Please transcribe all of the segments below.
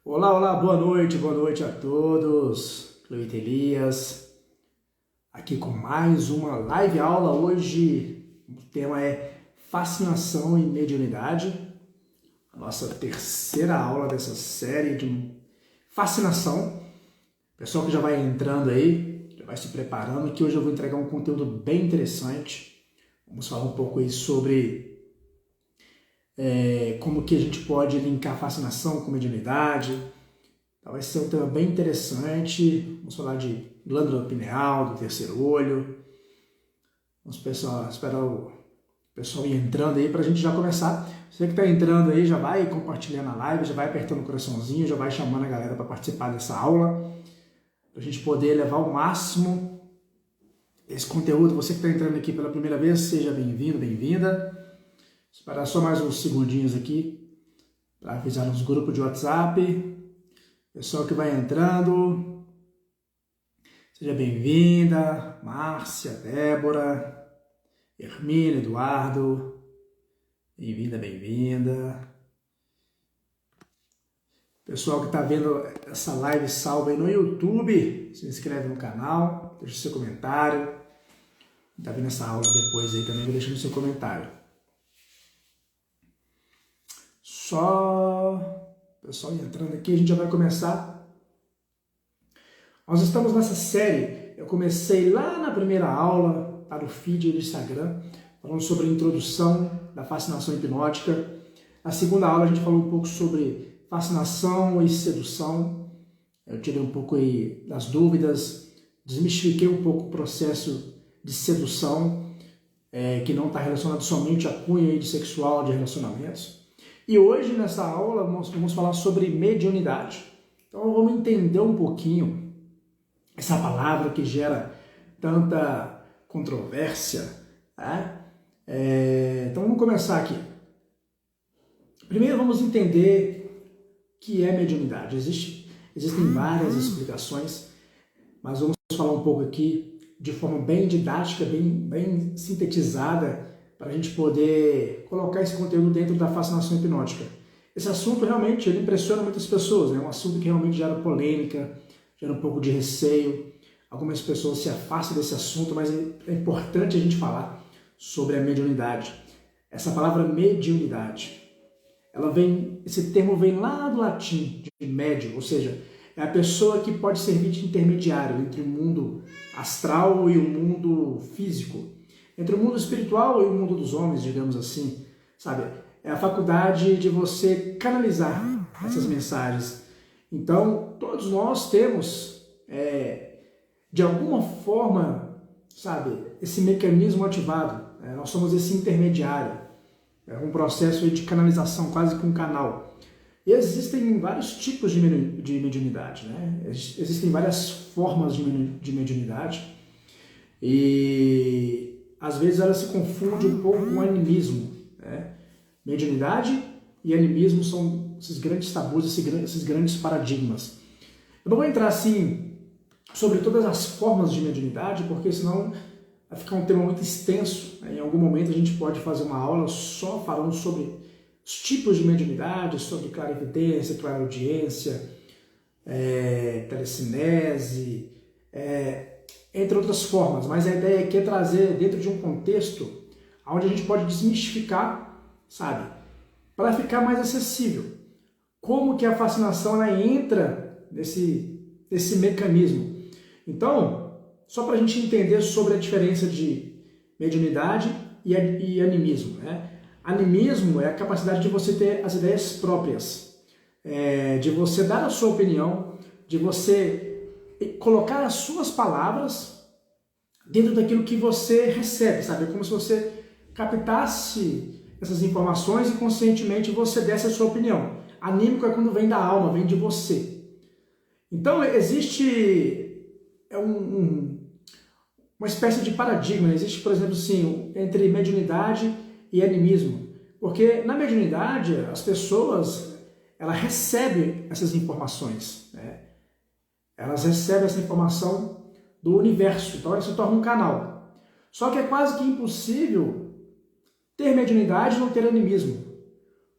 Olá, olá, boa noite a todos. Cleito Elias, aqui com mais uma live aula. Hoje o tema é fascinação e mediunidade, a nossa terceira aula dessa série de fascinação. Pessoal que já vai entrando aí, já vai se preparando, que hoje eu vou entregar um conteúdo bem interessante. Vamos falar um pouco aí sobre como que a gente pode linkar fascinação com mediunidade. Então vai ser um tema bem interessante. Vamos falar de glândula pineal, do terceiro olho. Vamos esperar o pessoal ir entrando aí para a gente já começar. Você que está entrando aí já vai compartilhando a live, já vai apertando o coraçãozinho, já vai chamando a galera para participar dessa aula, para a gente poder levar ao máximo esse conteúdo. Você que está entrando aqui pela primeira vez, seja bem-vindo, bem-vinda. Esperar só mais uns segundinhos aqui para avisar nos grupos de WhatsApp. Pessoal que vai entrando, seja bem-vinda. Márcia, Débora, Hermínia, Eduardo, bem-vinda, bem-vinda. Pessoal que está vendo essa live salva aí no YouTube, se inscreve no canal, deixa seu comentário. Está vendo essa aula depois aí também, deixa o seu comentário. Só o pessoal entrando aqui, a gente já vai começar. Nós estamos nessa série, eu comecei lá na primeira aula, tá no feed do Instagram, falando sobre a introdução da fascinação hipnótica. Na segunda aula a gente falou um pouco sobre fascinação e sedução. Eu tirei um pouco aí das dúvidas, desmistifiquei um pouco o processo de sedução, que não está relacionado somente à cunha de sexual de relacionamentos. E hoje, nessa aula, nós vamos falar sobre mediunidade. Então, vamos entender um pouquinho essa palavra que gera tanta controvérsia. Né? Então, vamos começar aqui. Primeiro, vamos entender o que é mediunidade. Existem várias explicações, mas vamos falar um pouco aqui de forma bem didática, bem sintetizada, para a gente poder colocar esse conteúdo dentro da fascinação hipnótica. Esse assunto realmente ele impressiona muitas pessoas, é um assunto que realmente gera polêmica, gera um pouco de receio. Algumas pessoas se afastam desse assunto, mas é importante a gente falar sobre a mediunidade. Essa palavra mediunidade, esse termo vem lá do latim, de médium, ou seja, é a pessoa que pode servir de intermediário entre o mundo astral e o mundo físico, entre o mundo espiritual e o mundo dos homens, digamos assim, sabe? É a faculdade de você canalizar essas mensagens. Então, todos nós temos, de alguma forma, sabe, esse mecanismo ativado. Nós somos esse intermediário. É um processo de canalização, quase que um canal. E existem vários tipos de mediunidade, né? Existem várias formas de mediunidade. E às vezes ela se confunde um pouco com animismo. Né? Mediunidade e animismo são esses grandes tabus, esses grandes paradigmas. Eu não vou entrar assim sobre todas as formas de mediunidade, porque senão vai ficar um tema muito extenso. Né? Em algum momento a gente pode fazer uma aula só falando sobre os tipos de mediunidade, sobre clarividência, clareaudiência, telecinese, entre outras formas, mas a ideia aqui é trazer dentro de um contexto onde a gente pode desmistificar, sabe, para ficar mais acessível. Como que a fascinação ela entra nesse mecanismo. Então, só para a gente entender sobre a diferença de mediunidade e animismo. Né? Animismo é a capacidade de você ter as ideias próprias, de você dar a sua opinião, de você colocar as suas palavras dentro daquilo que você recebe, sabe? É como se você captasse essas informações e conscientemente você desse a sua opinião. Anímico é quando vem da alma, vem de você. Então existe uma espécie de paradigma, existe, por exemplo, assim, entre mediunidade e animismo. Porque na mediunidade as pessoas elas recebem essas informações, né? Elas recebem essa informação do universo, então ela se torna um canal. Só que é quase que impossível ter mediunidade e não ter animismo.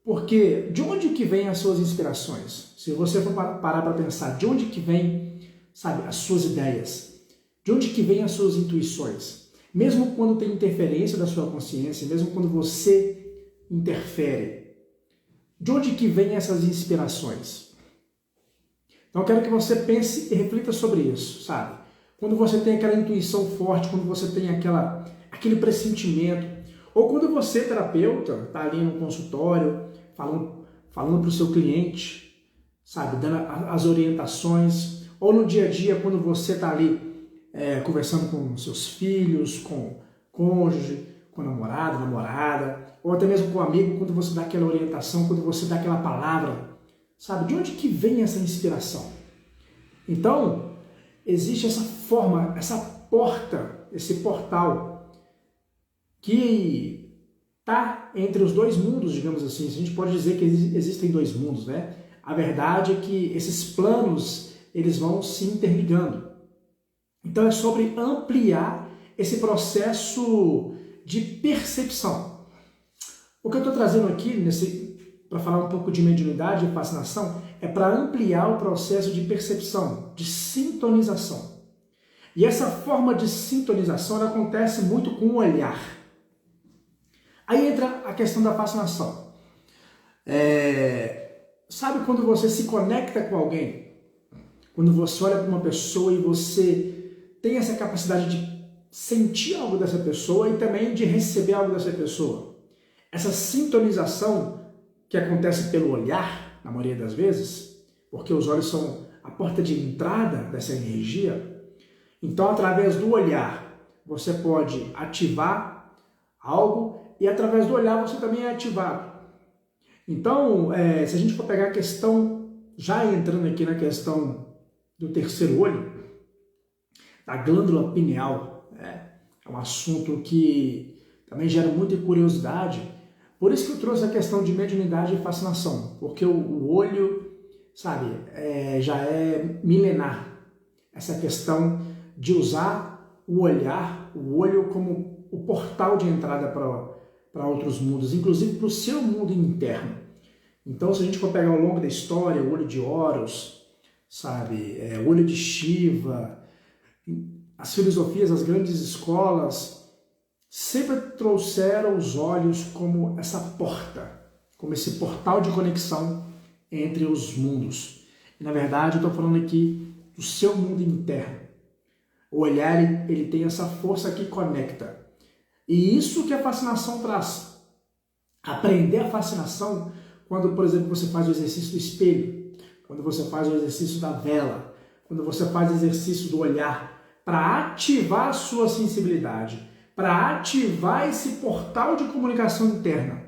Porque de onde que vêm as suas inspirações? Se você for parar para pensar, de onde que vêm, sabe, as suas ideias? De onde que vêm as suas intuições? Mesmo quando tem interferência da sua consciência, mesmo quando você interfere, de onde que vêm essas inspirações? Então eu quero que você pense e reflita sobre isso, sabe? Quando você tem aquela intuição forte, quando você tem aquele pressentimento, ou quando você, terapeuta, está ali no consultório, falando para o seu cliente, sabe, dando as orientações, ou no dia a dia, quando você está ali conversando com seus filhos, com o cônjuge, com o namorado, namorada, ou até mesmo com o amigo, quando você dá aquela orientação, quando você dá aquela palavra, sabe, de onde que vem essa inspiração? Então, existe essa forma, essa porta, esse portal que está entre os dois mundos, digamos assim. A gente pode dizer que existem dois mundos, né? A verdade é que esses planos, eles vão se interligando. Então é sobre ampliar esse processo de percepção. O que eu estou trazendo aqui, para falar um pouco de mediunidade e fascinação, é para ampliar o processo de percepção, de sintonização. E essa forma de sintonização ela acontece muito com o olhar. Aí entra a questão da fascinação. Sabe quando você se conecta com alguém? Quando você olha para uma pessoa e você tem essa capacidade de sentir algo dessa pessoa e também de receber algo dessa pessoa. Essa sintonização que acontece pelo olhar, na maioria das vezes, porque os olhos são a porta de entrada dessa energia. Então, através do olhar, você pode ativar algo e através do olhar você também é ativado. Então, se a gente for pegar a questão, já entrando aqui na questão do terceiro olho, da glândula pineal, é um assunto que também gera muita curiosidade. Por isso que eu trouxe a questão de mediunidade e fascinação, porque o olho, sabe, já é milenar. Essa questão de usar o olhar, o olho como o portal de entrada para outros mundos, inclusive para o seu mundo interno. Então, se a gente for pegar ao longo da história, o olho de Horus, sabe, o olho de Shiva, as filosofias, as grandes escolas, sempre trouxeram os olhos como essa porta, como esse portal de conexão entre os mundos. E, na verdade, eu estou falando aqui do seu mundo interno. O olhar, ele tem essa força que conecta. E isso que a fascinação traz. Aprender a fascinação quando, por exemplo, você faz o exercício do espelho, quando você faz o exercício da vela, quando você faz o exercício do olhar, para ativar a sua sensibilidade, para ativar esse portal de comunicação interna,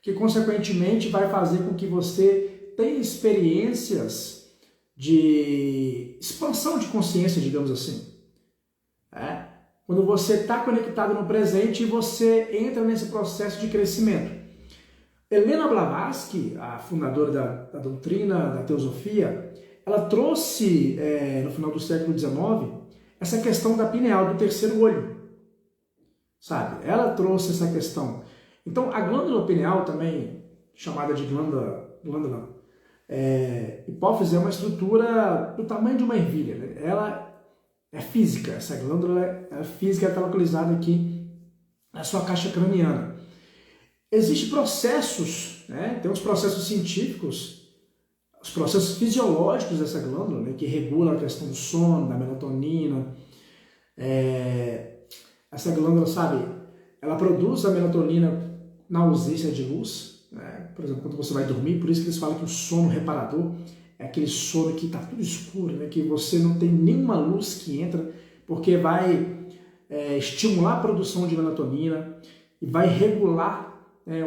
que consequentemente vai fazer com que você tenha experiências de expansão de consciência, digamos assim. Quando você está conectado no presente e você entra nesse processo de crescimento. Helena Blavatsky, a fundadora da doutrina da teosofia, ela trouxe, no final do século XIX, essa questão da pineal, do terceiro olho. Sabe? Ela trouxe essa questão. Então, a glândula pineal também, chamada de glândula hipófise, é uma estrutura do tamanho de uma ervilha. Né? Ela é física, essa glândula é física, está localizada aqui na sua caixa craniana. Existem processos, né? Tem os processos científicos, os processos fisiológicos dessa glândula, né? Que regulam a questão do sono, da melatonina. Essa glândula, sabe, ela produz a melatonina na ausência de luz, né? Por exemplo, quando você vai dormir, por isso que eles falam que o sono reparador é aquele sono que está tudo escuro, né? Que você não tem nenhuma luz que entra, porque vai estimular a produção de melatonina e vai regular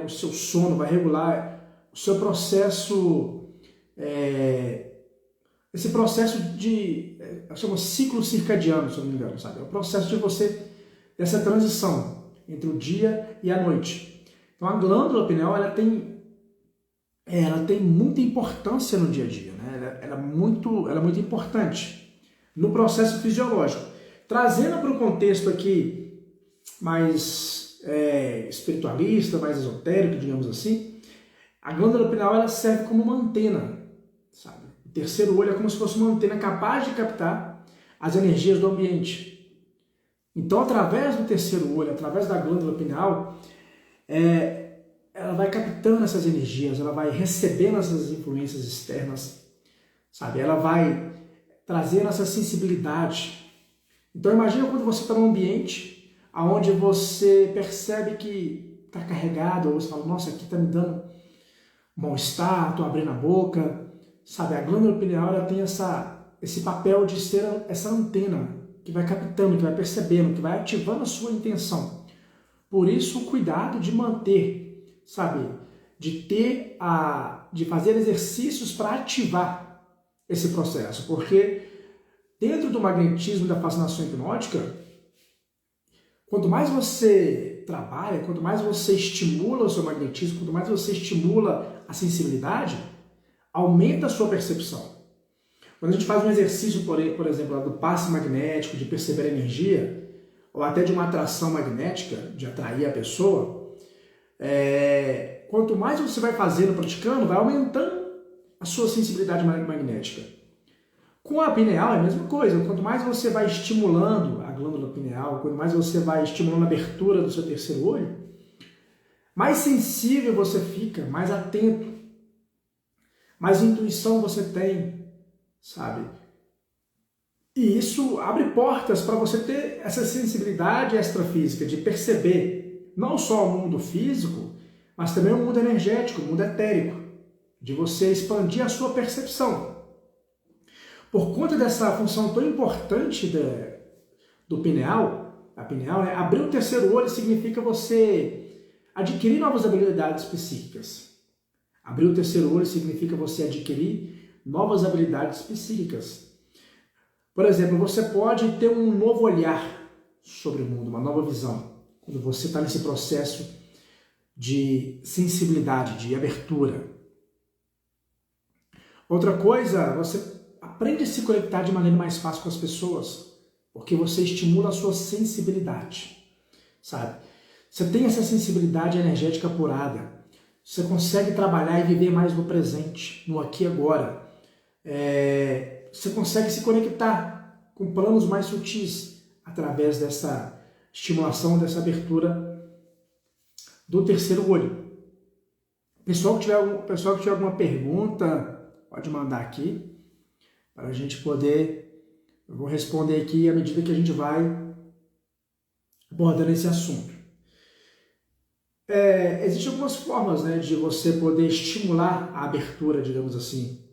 o seu sono, vai regular o seu processo, esse processo de, chama ciclo circadiano, se eu não me engano, sabe? É o processo de você, dessa transição entre o dia e a noite. Então a glândula pineal, ela tem muita importância no dia a dia, né? Ela é muito importante no processo fisiológico. Trazendo para o contexto aqui mais espiritualista, mais esotérico, digamos assim, A glândula pineal ela serve como uma antena, sabe? O terceiro olho é como se fosse uma antena capaz de captar as energias do ambiente. Então, através do terceiro olho, através da glândula pineal, ela vai captando essas energias, ela vai recebendo essas influências externas, sabe? Ela vai trazendo essa sensibilidade. Então, imagina quando você está num ambiente onde você percebe que está carregado, ou você fala, nossa, aqui está me dando mal-estar, estou abrindo a boca, sabe? A glândula pineal ela tem esse papel de ser essa antena que vai captando, que vai percebendo, que vai ativando a sua intenção. Por isso, o cuidado de manter, sabe? De fazer exercícios para ativar esse processo, porque dentro do magnetismo e da fascinação hipnótica, quanto mais você trabalha, quanto mais você estimula o seu magnetismo, quanto mais você estimula a sensibilidade, aumenta a sua percepção. Quando a gente faz um exercício, por exemplo, do passe magnético, de perceber a energia, ou até de uma atração magnética, de atrair a pessoa, quanto mais você vai fazendo, praticando, vai aumentando a sua sensibilidade magnética. Com a pineal é a mesma coisa. Quanto mais você vai estimulando a glândula pineal, quanto mais você vai estimulando a abertura do seu terceiro olho, mais sensível você fica, mais atento, mais intuição você tem, sabe? E isso abre portas para você ter essa sensibilidade extrafísica de perceber não só o mundo físico, mas também o mundo energético, o mundo etérico, de você expandir a sua percepção. Por conta dessa função tão importante do pineal, a pineal, né? Abrir o terceiro olho significa você adquirir novas habilidades psíquicas. Abrir o terceiro olho significa você adquirir novas habilidades psíquicas. Por exemplo, você pode ter um novo olhar sobre o mundo, uma nova visão, quando você está nesse processo de sensibilidade, de abertura. Outra coisa, você aprende a se conectar de maneira mais fácil com as pessoas, porque você estimula a sua sensibilidade, sabe? Você tem essa sensibilidade energética apurada, você consegue trabalhar e viver mais no presente, no aqui e agora. Você consegue se conectar com planos mais sutis através dessa estimulação, dessa abertura do terceiro olho. Pessoal que tiver alguma pergunta, pode mandar aqui, para a gente poder, eu vou responder aqui à medida que a gente vai abordando esse assunto. Existem algumas formas, né, de você poder estimular a abertura, digamos assim,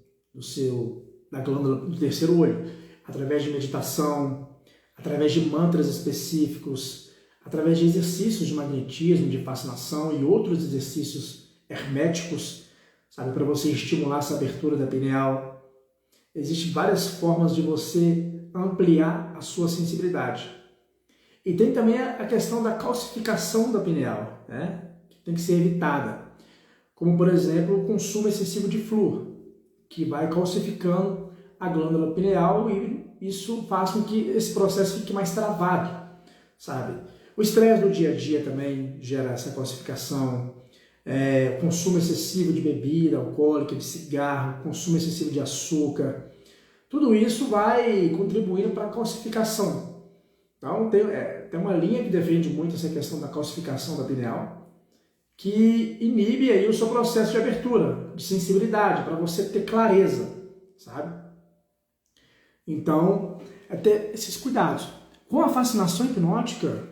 da glândula do terceiro olho, através de meditação, através de mantras específicos, através de exercícios de magnetismo, de fascinação e outros exercícios herméticos, sabe, para você estimular essa abertura da pineal. Existem várias formas de você ampliar a sua sensibilidade. E tem também a questão da calcificação da pineal, né? Que tem que ser evitada. Como, por exemplo, o consumo excessivo de flúor, que vai calcificando a glândula pineal e isso faz com que esse processo fique mais travado, sabe? O estresse do dia a dia também gera essa calcificação. Consumo excessivo de bebida alcoólica, de cigarro, consumo excessivo de açúcar, tudo isso vai contribuindo para a calcificação. Então tem uma linha que defende muito essa questão da calcificação da pineal, que inibe aí o seu processo de abertura, de sensibilidade, para você ter clareza, sabe? Então, é ter esses cuidados. Com a fascinação hipnótica,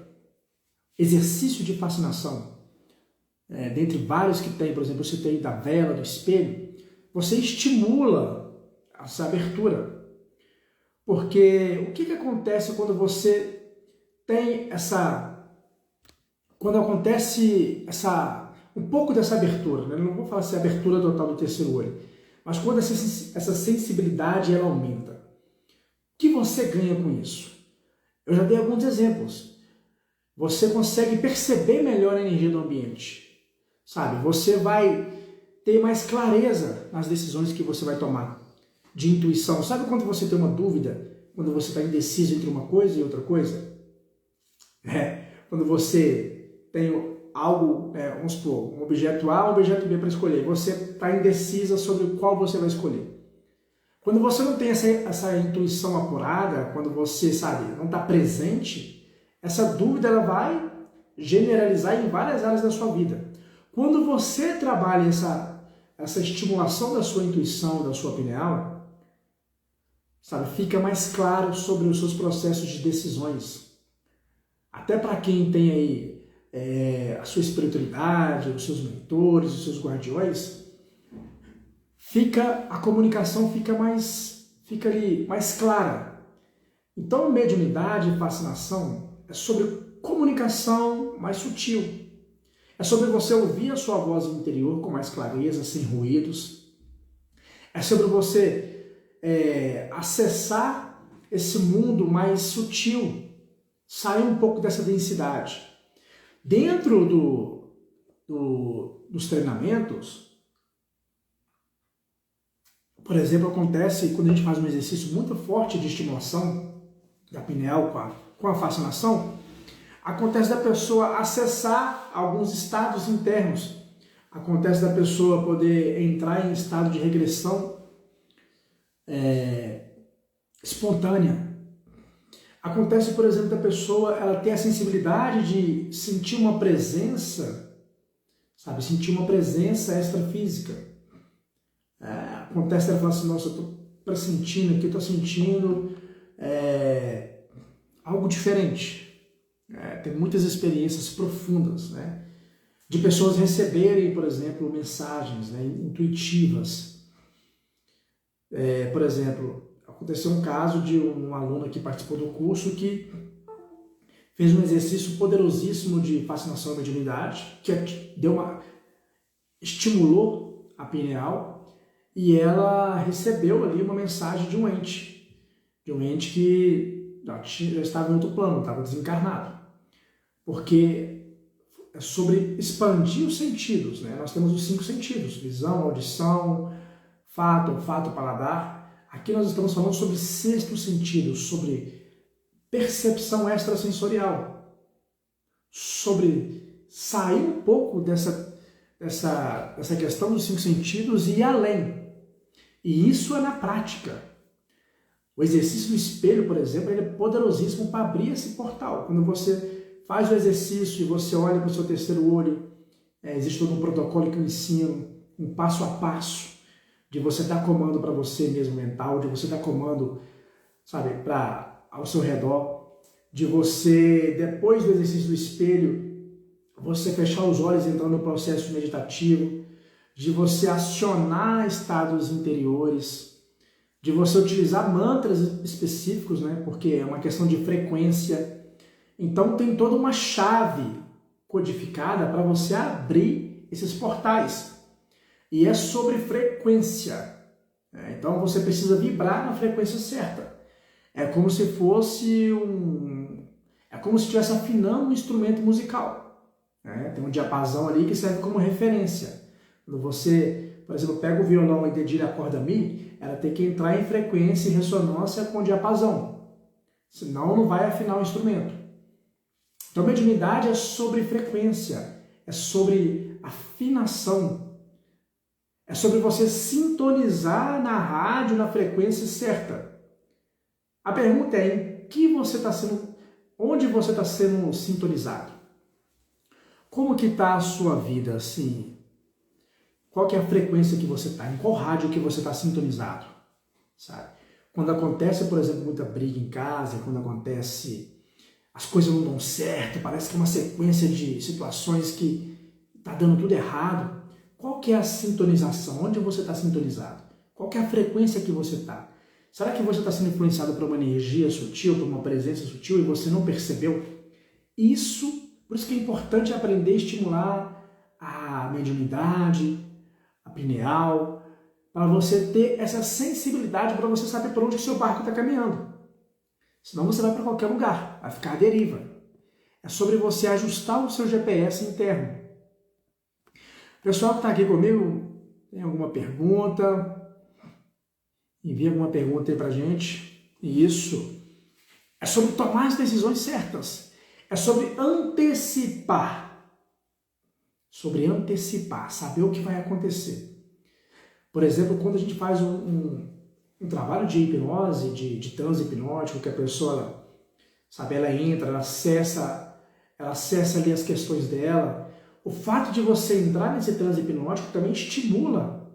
exercício de fascinação, dentre vários que tem, por exemplo, eu citei da vela, do espelho, você estimula essa abertura. Porque o que acontece quando você tem quando acontece um pouco dessa abertura, né? Eu não vou falar se é a abertura total do terceiro olho, mas quando essa sensibilidade ela aumenta. O que você ganha com isso? Eu já dei alguns exemplos. Você consegue perceber melhor a energia do ambiente. Sabe, você vai ter mais clareza nas decisões que você vai tomar, de intuição. Sabe quando você tem uma dúvida, quando você está indeciso entre uma coisa e outra coisa? Quando você tem algo, vamos supor, um objeto A, um objeto B para escolher. Você está indecisa sobre qual você vai escolher. Quando você não tem essa intuição apurada, quando você, sabe, não está presente, essa dúvida ela vai generalizar em várias áreas da sua vida. Quando você trabalha essa estimulação da sua intuição, da sua opinião, sabe, fica mais claro sobre os seus processos de decisões. Até para quem tem aí a sua espiritualidade, os seus mentores, os seus guardiões, a comunicação fica ali mais clara. Então, mediunidade e fascinação é sobre comunicação mais sutil. É sobre você ouvir a sua voz interior com mais clareza, sem ruídos. É sobre você acessar esse mundo mais sutil, sair um pouco dessa densidade. Dentro dos treinamentos, por exemplo, acontece quando a gente faz um exercício muito forte de estimulação da pineal com a fascinação, acontece da pessoa acessar alguns estados internos, acontece da pessoa poder entrar em estado de regressão espontânea. Acontece, por exemplo, da pessoa ela ter a sensibilidade de sentir uma presença, sabe, sentir uma presença extrafísica. Acontece ela falar assim, nossa, eu estou pressentindo aqui, eu estou sentindo algo diferente. Tem muitas experiências profundas, né? De pessoas receberem, por exemplo, mensagens, né, intuitivas. Por exemplo, aconteceu um caso de um aluno que participou do curso que fez um exercício poderosíssimo de fascinação e mediunidade, que estimulou a pineal, e ela recebeu ali uma mensagem de um ente que já estava em outro plano, estava desencarnado. Porque é sobre expandir os sentidos, né? Nós temos os 5 sentidos, visão, audição, olfato, paladar. Aqui nós estamos falando sobre 6º sentido, sobre percepção extrasensorial, sobre sair um pouco dessa questão dos 5 sentidos e ir além. E isso é na prática. O exercício do espelho, por exemplo, ele é poderosíssimo para abrir esse portal. Quando você faz o exercício e você olha para o seu terceiro olho, existe todo um protocolo que eu ensino, um passo a passo, de você dar comando para você mesmo mental, de você dar comando, sabe, ao seu redor, de você, depois do exercício do espelho, você fechar os olhos e entrar no processo meditativo, de você acionar estados interiores, de você utilizar mantras específicos, né, porque é uma questão de frequência. Então tem toda uma chave codificada para você abrir esses portais. E é sobre frequência. Então você precisa vibrar na frequência certa. É como se fosse É como se estivesse afinando um instrumento musical. Tem um diapasão ali que serve como referência. Quando você, por exemplo, pega o violão e dedilha a corda Mi, ela tem que entrar em frequência e ressonância com o diapasão. Senão não vai afinar o instrumento. Então, mediunidade é sobre frequência, é sobre afinação, é sobre você sintonizar na rádio, na frequência certa. A pergunta é onde você está sendo sintonizado? Como que está a sua vida, assim? Qual que é a frequência que você está? Em qual rádio que você está sintonizado? Sabe? Quando acontece, por exemplo, muita briga em casa, quando acontece... as coisas não dão certo, parece que é uma sequência de situações que está dando tudo errado. Qual que é a sintonização? Onde você está sintonizado? Qual que é a frequência que você está? Será que você está sendo influenciado por uma energia sutil, por uma presença sutil e você não percebeu? Por isso que é importante aprender a estimular a mediunidade, a pineal, para você ter essa sensibilidade, para você saber por onde o seu barco está caminhando. Senão você vai para qualquer lugar, vai ficar à deriva. É sobre você ajustar o seu GPS interno. Pessoal que está aqui comigo, tem alguma pergunta? Envia alguma pergunta aí para a gente. Isso. É sobre tomar as decisões certas. É sobre antecipar. sobre antecipar, saber o que vai acontecer. Por exemplo, quando a gente faz um trabalho de hipnose, de transe hipnótico, que a pessoa, sabe, ela entra, ela acessa ali as questões dela. O fato de você entrar nesse transe hipnótico também estimula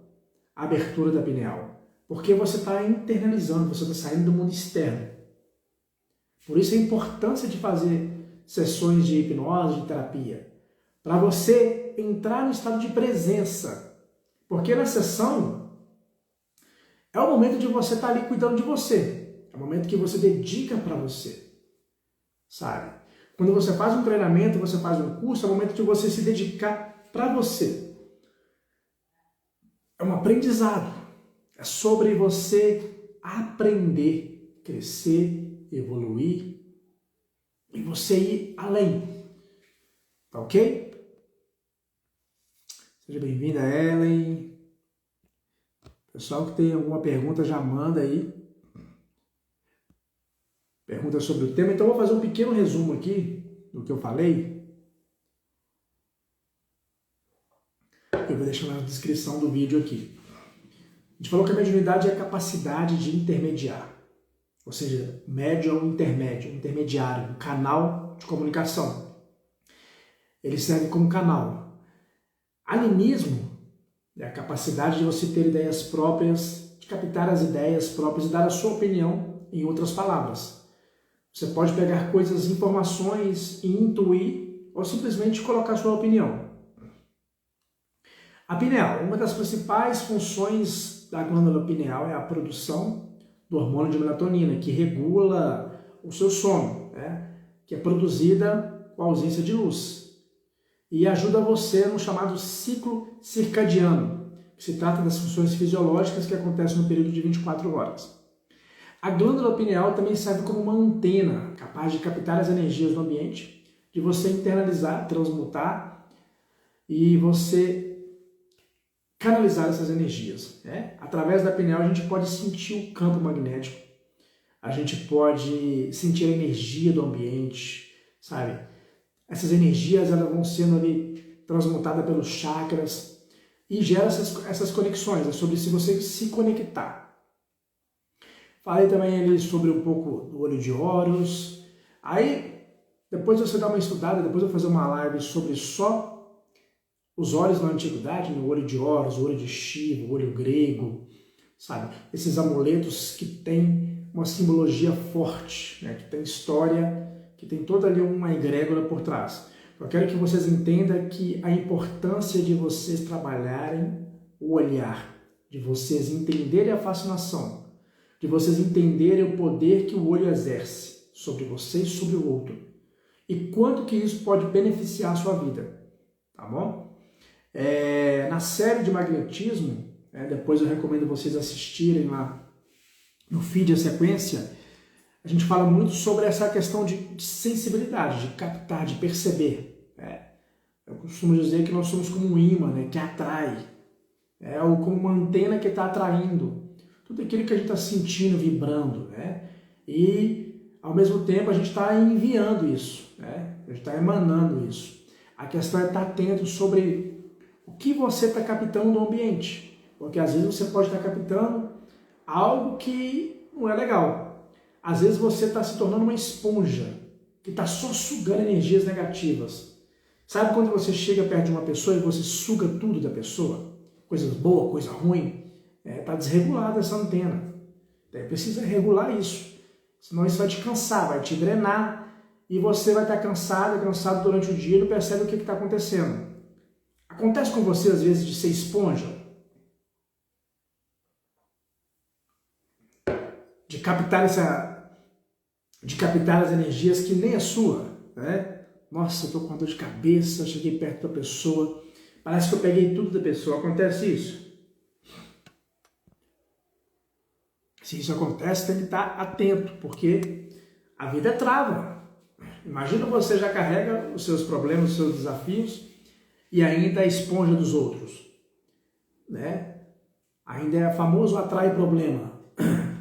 a abertura da pineal, porque você está internalizando, você está saindo do mundo externo. Por isso a importância de fazer sessões de hipnose, de terapia, para você entrar no estado de presença, porque na sessão é o momento de você estar ali cuidando de você, é o momento que você dedica para você, sabe? Quando você faz um treinamento, você faz um curso, é o momento de você se dedicar para você. É um aprendizado, é sobre você aprender, crescer, evoluir e você ir além, tá ok? Seja bem-vinda, Ellen. Pessoal que tem alguma pergunta já manda aí. Pergunta sobre o tema. Então eu vou fazer um pequeno resumo aqui do que eu falei. Eu vou deixar na descrição do vídeo aqui. A gente falou que a mediunidade é a capacidade de intermediar. Ou seja, médio é um intermédio, um intermediário, um canal de comunicação. Ele serve como canal. Animismo é a capacidade de você ter ideias próprias, de captar as ideias próprias e dar a sua opinião, em outras palavras. Você pode pegar coisas, informações e intuir ou simplesmente colocar sua opinião. A pineal, uma das principais funções da glândula pineal é a produção do hormônio de melatonina, que regula o seu sono, né? Que é produzida com a ausência de luz. E ajuda você no chamado ciclo circadiano, que se trata das funções fisiológicas que acontecem no período de 24 horas. A glândula pineal também serve como uma antena, capaz de captar as energias do ambiente, de você internalizar, transmutar e você canalizar essas energias, né? Através da pineal a gente pode sentir o campo magnético, a gente pode sentir a energia do ambiente, sabe? Essas energias elas vão sendo ali transmutadas pelos chakras e gera essas conexões, é sobre se você se conectar. Falei também ali sobre um pouco do olho de Horus. Aí, depois você dá uma estudada, depois eu vou fazer uma live sobre só os olhos na antiguidade, o olho de Horus, o olho de Shiva, o olho grego, sabe? Esses amuletos que têm uma simbologia forte, né? Que tem história, que tem toda ali uma egrégora por trás. Eu quero que vocês entendam que a importância de vocês trabalharem o olhar, de vocês entenderem a fascinação, de vocês entenderem o poder que o olho exerce sobre você e sobre o outro. E quanto que isso pode beneficiar a sua vida, tá bom? Na série de magnetismo, depois eu recomendo vocês assistirem lá no feed a sequência, a gente fala muito sobre essa questão de sensibilidade, de captar, de perceber. Eu costumo dizer que nós somos como um imã, né, que atrai, ou como uma antena que está atraindo tudo aquilo que a gente está sentindo, vibrando, né? E, ao mesmo tempo, a gente está enviando isso, né? A gente está emanando isso. A questão é estar atento sobre o que você está captando no ambiente, porque às vezes você pode estar captando algo que não é legal. Às vezes você está se tornando uma esponja, que está só sugando energias negativas. Sabe quando você chega perto de uma pessoa e você suga tudo da pessoa? Coisas boas, coisa ruim? Está desregulada essa antena. Precisa regular isso. Senão isso vai te cansar, vai te drenar e você vai estar cansado durante o dia e não percebe o que está acontecendo. Acontece com você às vezes de ser esponja? De captar as energias que nem é sua, né? Nossa, eu estou com dor de cabeça, cheguei perto da pessoa, parece que eu peguei tudo da pessoa. Acontece isso? Se isso acontece, tem que estar atento, porque a vida é trava. Imagina você já carrega os seus problemas, os seus desafios e ainda é esponja dos outros, né? Ainda é famoso atrai problema,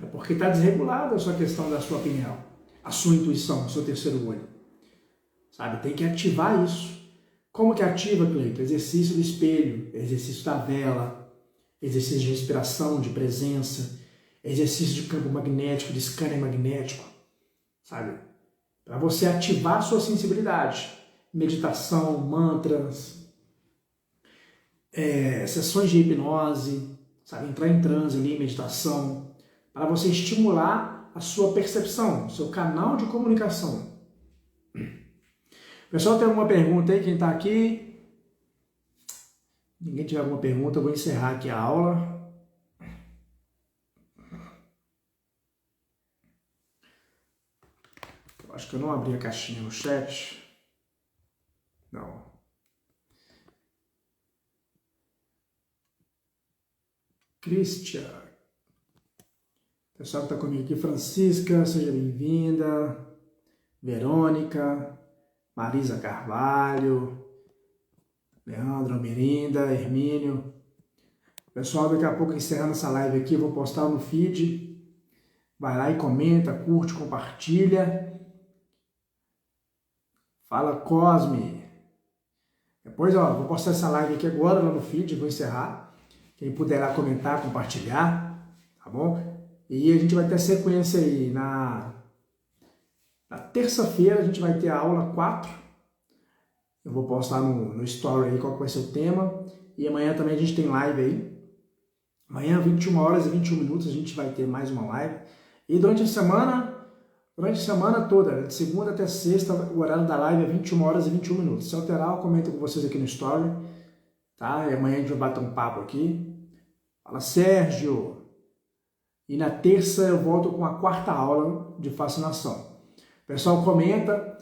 é porque está desregulada a sua questão da sua pineal, a sua intuição, o seu terceiro olho, sabe? Tem que ativar isso, Como que ativa, Cleiton? Exercício do espelho, exercício da vela, exercício de respiração, de presença, exercício de campo magnético, de scanner magnético, sabe? Para você ativar a sua sensibilidade. Meditação, mantras, sessões de hipnose, sabe? Entrar em transe ali, meditação, para você estimular a sua percepção, seu canal de comunicação. Pessoal, tem alguma pergunta aí? Quem está aqui? Ninguém tiver alguma pergunta, eu vou encerrar aqui a aula. Eu acho que eu não abri a caixinha no chat. Não. Christian. Pessoal que está comigo aqui, Francisca, seja bem-vinda. Verônica, Marisa Carvalho, Leandro Mirinda, Hermínio. Pessoal, daqui a pouco encerrando essa live aqui, eu vou postar no feed. Vai lá e comenta, curte, compartilha. Fala, Cosme. Depois, vou postar essa live aqui agora lá no feed, vou encerrar. Quem puder lá comentar, compartilhar, tá bom? E a gente vai ter sequência aí. Na terça-feira a gente vai ter a aula 4. Eu vou postar no story aí qual vai ser o tema. E amanhã também a gente tem live aí. Amanhã, 21 horas e 21 minutos, a gente vai ter mais uma live. E durante a semana toda, de segunda até sexta, o horário da live é 21 horas e 21 minutos. Se alterar, eu comento com vocês aqui no story. Tá? E amanhã a gente vai bater um papo aqui. Fala, Sérgio! E na terça eu volto com a 4ª aula de fascinação. O pessoal comenta,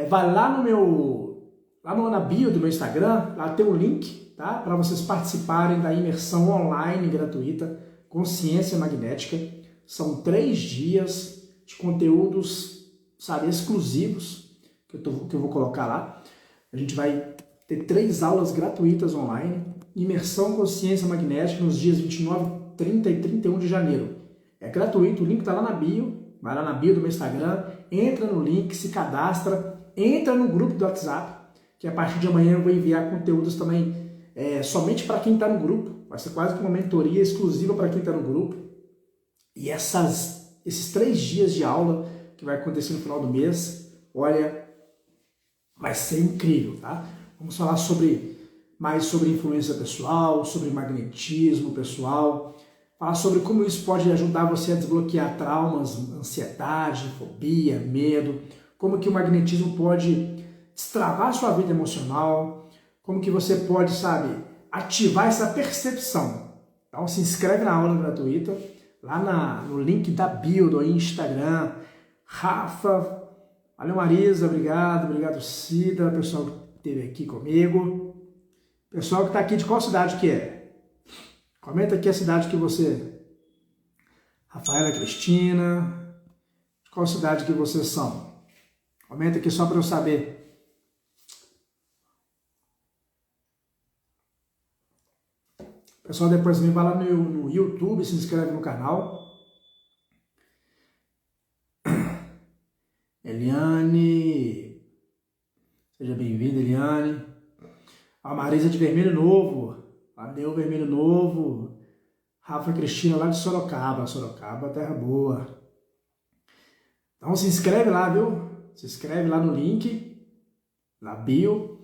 vai lá na bio do meu Instagram, lá tem um link, tá? Para vocês participarem da imersão online gratuita Consciência Magnética. São 3 dias de conteúdos, sabe, exclusivos que eu vou colocar lá. A gente vai ter 3 aulas gratuitas online, imersão Consciência Magnética nos dias 29, 30 e 31 de janeiro. É gratuito, o link está lá na bio, vai lá na bio do meu Instagram, entra no link, se cadastra, entra no grupo do WhatsApp, que a partir de amanhã eu vou enviar conteúdos também somente para quem está no grupo. Vai ser quase que uma mentoria exclusiva para quem está no grupo. E esses 3 dias de aula que vai acontecer no final do mês, olha, vai ser incrível, tá? Vamos falar mais sobre influência pessoal, sobre magnetismo pessoal, falar sobre como isso pode ajudar você a desbloquear traumas, ansiedade, fobia, medo, como que o magnetismo pode destravar sua vida emocional, como que você pode, sabe, ativar essa percepção. Então se inscreve na aula gratuita, lá no link da bio do Instagram. Rafa, valeu Marisa, obrigado Cida, pessoal que esteve aqui comigo. Pessoal que está aqui, de qual cidade que é? Comenta aqui a cidade que você... Rafaela Cristina, de qual cidade que vocês são? Comenta aqui só para eu saber. Pessoal, depois me vai lá no YouTube, se inscreve no canal. Eliane, seja bem-vinda, Eliane. A Marisa de Vermelho Novo, valeu Vermelho Novo. Rafa Cristina lá de Sorocaba, terra boa. Então se inscreve lá, viu? Se inscreve lá no link, na bio.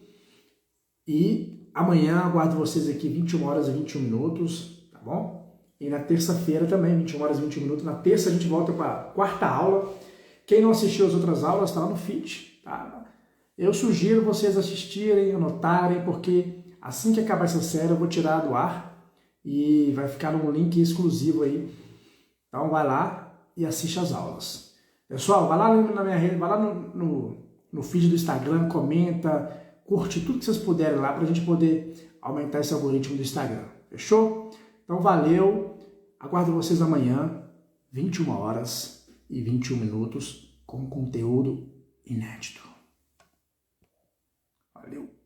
E amanhã aguardo vocês aqui 21 horas e 21 minutos, tá bom? E na terça-feira também, 21 horas e 21 minutos. Na terça a gente volta com a 4ª aula. Quem não assistiu as outras aulas, está lá no feed, tá? Eu sugiro vocês assistirem, anotarem, porque assim que acabar essa série eu vou tirar do ar e vai ficar num link exclusivo aí. Então vai lá e assiste as aulas. Pessoal, vai lá na minha rede, vai lá no feed do Instagram, comenta, curte tudo que vocês puderem lá para a gente poder aumentar esse algoritmo do Instagram. Fechou? Então valeu, aguardo vocês amanhã, 21 horas e 21 minutos, com conteúdo inédito. Valeu!